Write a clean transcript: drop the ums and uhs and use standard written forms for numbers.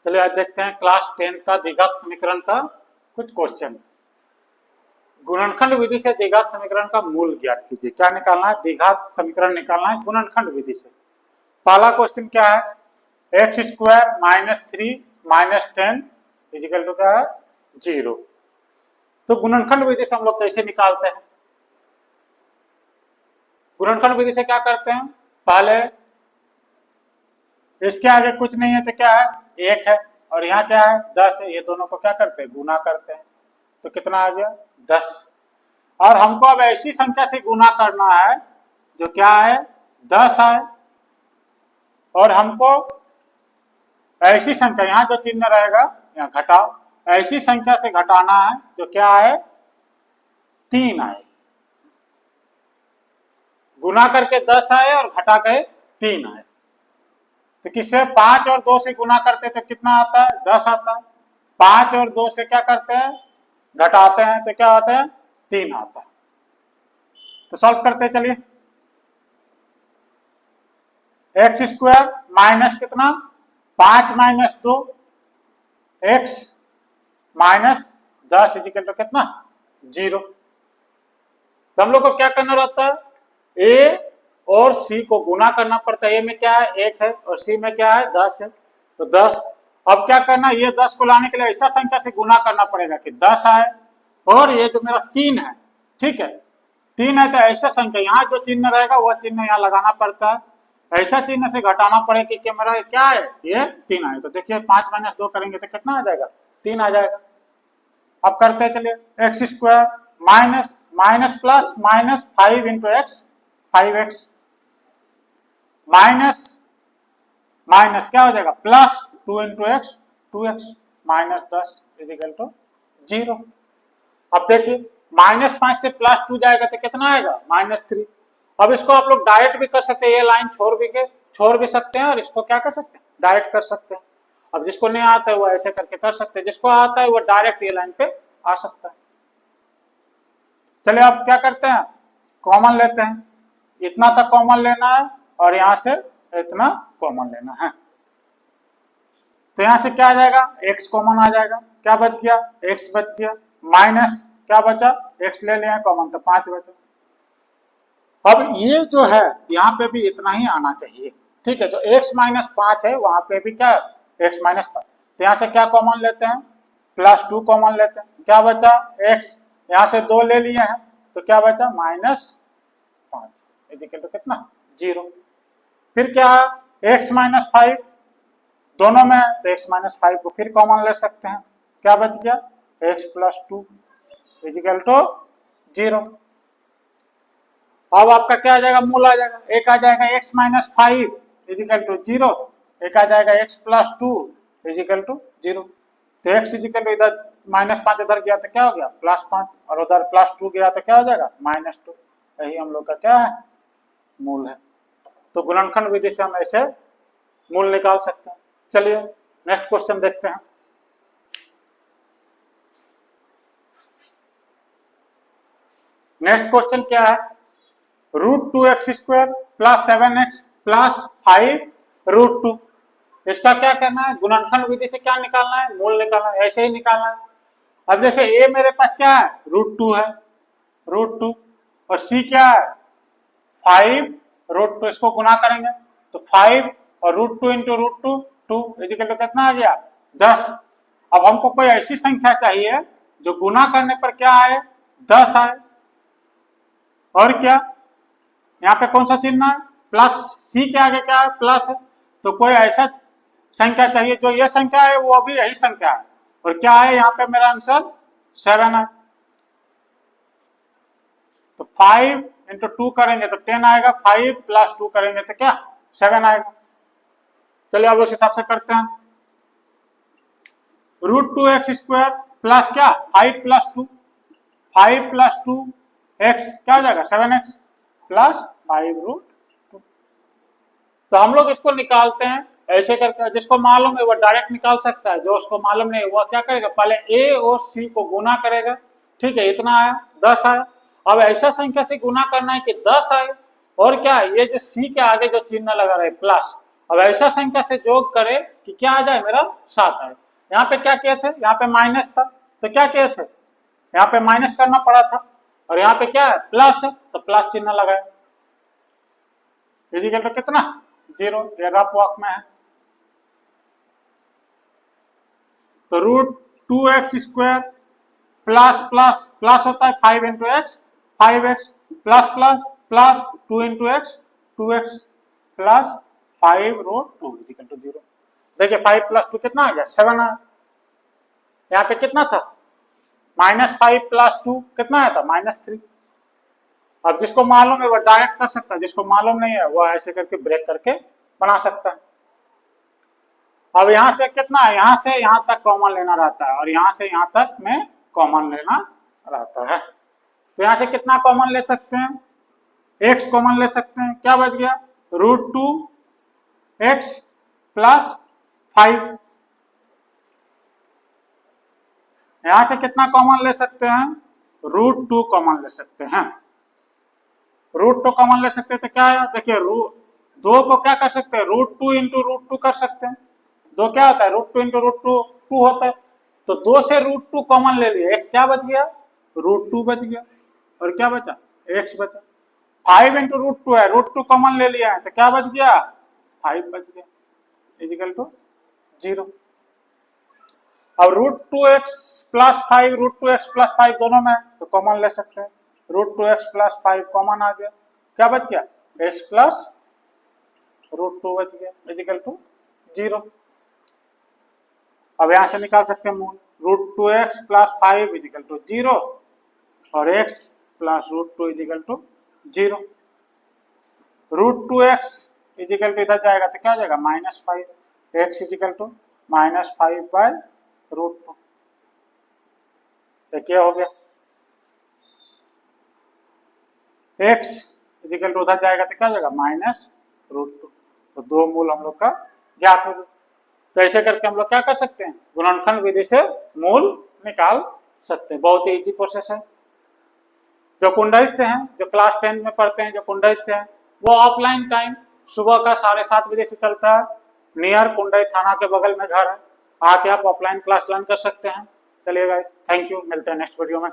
चलिए आज देखते हैं क्लास 10 का द्विघात समीकरण का कुछ क्वेश्चन। गुणनखंड विधि से द्विघात समीकरण का मूल ज्ञात कीजिए। क्या निकालना है? द्विघात समीकरण निकालना है गुणनखंड विधि से। पहला क्वेश्चन क्या है? X square minus 3 minus 10 equal to क्या है? 0। तो गुणनखंड विधि से हम लोग कैसे निकालते हैं? गुणनखंड विधि से क्या करते हैं? पहले इसके आगे कुछ नहीं है तो क्या है? 1 है और यहाँ क्या है? 10 है। ये दोनों को क्या करते हैं? गुना करते हैं। तो कितना आ गया? 10। और हमको अब ऐसी संख्या से गुना करना है जो क्या है? 10 है। और हमको ऐसी संख्या, यहाँ जो चिन्ह रहेगा यहाँ घटाओ, ऐसी संख्या से घटाना है जो क्या है? 3 आए। गुना करके 10 आए और घटा के 3 आए। तो किससे? 5 और 2 से गुना करते तो कितना आता है? 10 आता है। 5 और 2 से क्या करते हैं? घटाते हैं तो क्या आता है? 3 आता है। तो सॉल्व करते हैं। चलिए, एक्स स्क्वायर माइनस कितना? 5 minus 2 x minus 10 equal to कितना? 0। तो हम लोग को क्या करना रहता है? ए और सी को गुना करना पड़ता है। ए में क्या है? 1 है और सी में क्या है? 10 है। तो 10। अब क्या करना? ये 10 को लाने के लिए ऐसा संख्या से गुना करना पड़ेगा कि 10 आए और ये जो मेरा 3 है, ठीक है, 3 है तो ऐसा संख्या, यहाँ जो चिन्ह रहेगा वह चिन्ह यहाँ लगाना पड़ता है। ऐसा चिन्ह से घटाना पड़ेगा कि मेरा क्या है? ये 3 आए। तो देखिए 5 माइनस 2 करेंगे तो कितना आ जाएगा? 3 आ जाएगा। अब करते हैं। चलिए, x square minus minus plus minus 5 into x 5x minus minus क्या हो जाएगा? Plus 2 into x 2x minus 10 equal to 0। अब देखिए -5 से +2 जाएगा तो कितना आएगा? -3। अब इसको आप लोग डायरेक्ट भी कर सकते हैं। ये लाइन छोड़ भी सकते हैं और इसको क्या कर सकते हैं? डायरेक्ट कर सकते हैं। अब जिसको नहीं आता है वो ऐसे करके कर सकते हैं, जिसको आता है वो डायरेक्ट ये लाइन पे आ सकता है। चलिए अब क्या करते हैं? कॉमन लेते हैं। इतना तक कॉमन लेना है और यहां से इतना कॉमन लेना है। तो यहां से क्या आ जाएगा? x कॉमन आ जाएगा। क्या बच गया? x बच गया। माइनस क्या बचा? x ले लिया कॉमन तो 5 बचा। अब ये जो है यहाँ पे भी इतना ही आना चाहिए, ठीक है। जो x माइनस 5 है वहां पे भी क्या है? x minus 5। तो यहाँ से क्या कॉमन लेते हैं? +2 कॉमन लेते हैं। क्या बचा? x। यहाँ से 2 ले लिए हैं तो क्या बचा? -5 इजिकल टू कितना? 0। फिर क्या? x माइनस 5 दोनों में, तो x माइनस 5 को फिर कॉमन ले सकते हैं। क्या बच गया? x plus 2 equal to 0। अब आपका क्या आ जाएगा? मूल आ जाएगा। एक आ जाएगा x माइनस 5 इजिकल टू 0, एक आ जाएगा x प्लस 2 इजिकल टू 0। तो x इजिकल टू इधर -5 उधर गया तो क्या हो गया? +5 और उधर +2 गया तो क्या हो जाएगा? -2। यही हम लोग का क्या है? मूल है। तो गुणनखंड विधि से हम ऐसे मूल निकाल सकते हैं। चलिए नेक्स्ट क्वेश्चन देखते हैं। नेक्स्ट क्वेश्चन क्या है? √2x² plus 7x plus 5√2। इसका क्या करना है? गुणनखंड विधि से क्या निकालना है? मूल निकालना है। ऐसे ही निकालना है। अब जैसे a मेरे पास क्या है? √2 है, √2, और c क्या है? 5√2। इसको गुना करेंगे तो 5 और √2 इंटू √2 2 इजिकल टू कितना आ गया? 10। अब हमको कोई ऐसी संख्या चाहिए जो गुना करने पर क्या आए? 10 आए। और क्या? यहाँ पे कौन सा चिन्ह है? प्लस। सी के आगे क्या है? प्लस है। तो कोई ऐसा संख्या चाहिए जो ये संख्या है वो भी यही संख्या है। और क्या है यहाँ पे? मेरा आंसर 7 है। तो 5 इंटू 2 करेंगे तो 10 आएगा। 5 प्लस 2 करेंगे तो क्या? 7 आएगा। चलिए अब उस हिसाब से करते हैं। √2x² प्लस क्या? 5 प्लस 2, 5 प्लस 2 x क्या हो जाएगा? 7x plus 5√2। तो हम लोग इसको निकालते हैं ऐसे करके। जिसको मालूम है वो डायरेक्ट निकाल सकता है, जो उसको मालूम नहीं वो क्या करेगा? पहले a और c को गुना करेगा, ठीक है। इतना आया, 10 आया। अब ऐसा संख्या से गुना करना है कि 10 आए। और क्या? ये जो c के आगे जो चिन्ह लगा रहे प्लस, अब ऐसा संख्या से जोग करे कि क्या आ जाए, मेरा 7 आए। यहाँ पे क्या किए थे, यहाँ पे माइनस था तो क्या किए थे, यहाँ पे माइनस करना पड़ा था, और यहाँ पे क्या है, प्लस है तो प्लस चिन्ह लगाए। इक्वल टू कितना, 0। ये रफ वॉक में है। तो √2x² प्लस प्लस प्लस होता है 5 into x, 5x plus plus plus 2 into x, 2x plus 5√2 equal to 0। देखिए 5 प्लस 2 कितना आ गया, 7 आया। यहाँ पे कितना था, -5 प्लस 2 कितना आया था, -3। अब जिसको मालूम है वो डायरेक्ट कर सकता है, जिसको मालूम नहीं है वो ऐसे करके ब्रेक करके बना सकता है। अब यहाँ से कितना है, यहाँ से यहाँ तक कॉमन लेना रहता है, और यहाँ से यहाँ तक में कॉमन लेना रहता है। तो यहाँ से कितना कॉमन ले सकते हैं, x कॉमन ले सकते हैं। क्या बच गया, √2x प्लस 5। यहां से कितना कॉमन ले सकते हैं, √2 कॉमन ले सकते हैं। √2 कॉमन ले सकते हैं तो क्या है, देखिए 2 को क्या कर सकते हैं, √2 इंटू √2 कर सकते हैं। 2 क्या होता है, √2 इंटू √2 2 होता है। तो 2 से √2 कॉमन ले लिए, एक क्या बच गया, √2 बच गया, और क्या बचा, x बचा। 5 इंटू √2 है, √2 कॉमन ले लिया है तो क्या बच गया, 5 बच गया, इक्वल टू 0। अब √2x प्लस 5 √2x प्लस 5 दोनों में तो कॉमन ले सकते हैं। √2x प्लस 5 कॉमन आ गया, क्या बच गया, x प्लस √2 बच गया, इक्वल टू 0। अब यहां से निकाल सकते हैं मूल, √2x प्लस 5 इक्वल टू 0 और x plus √2 equal to 0। √2x equal to इधर जाएगा तो क्या हो जाएगा, -5, x इक्वल टू -5 बाय √2। क्या हो गया, x इक्वल टू उधर जाएगा तो क्या हो जाएगा, -√2। तो दो मूल हम लोग का ज्ञात हो गया। तो ऐसे करके हम लोग क्या कर सकते हैं, गुणनखंड विधि से मूल निकाल सकते हैं। बहुत ही इजी प्रोसेस है। जो कुंडलित से हैं, जो क्लास 10 में पढ़ते हैं, जो कुंडलित से हैं, वो ऑफलाइन टाइम सुबह का 7:30 बजे से चलता है। नियर कुंडलित थाना के बगल में घर है, आके आप ऑफलाइन क्लास ज्वाइन कर सकते हैं। चलिए गाइस, थैंक यू, मिलते हैं नेक्स्ट वीडियो में।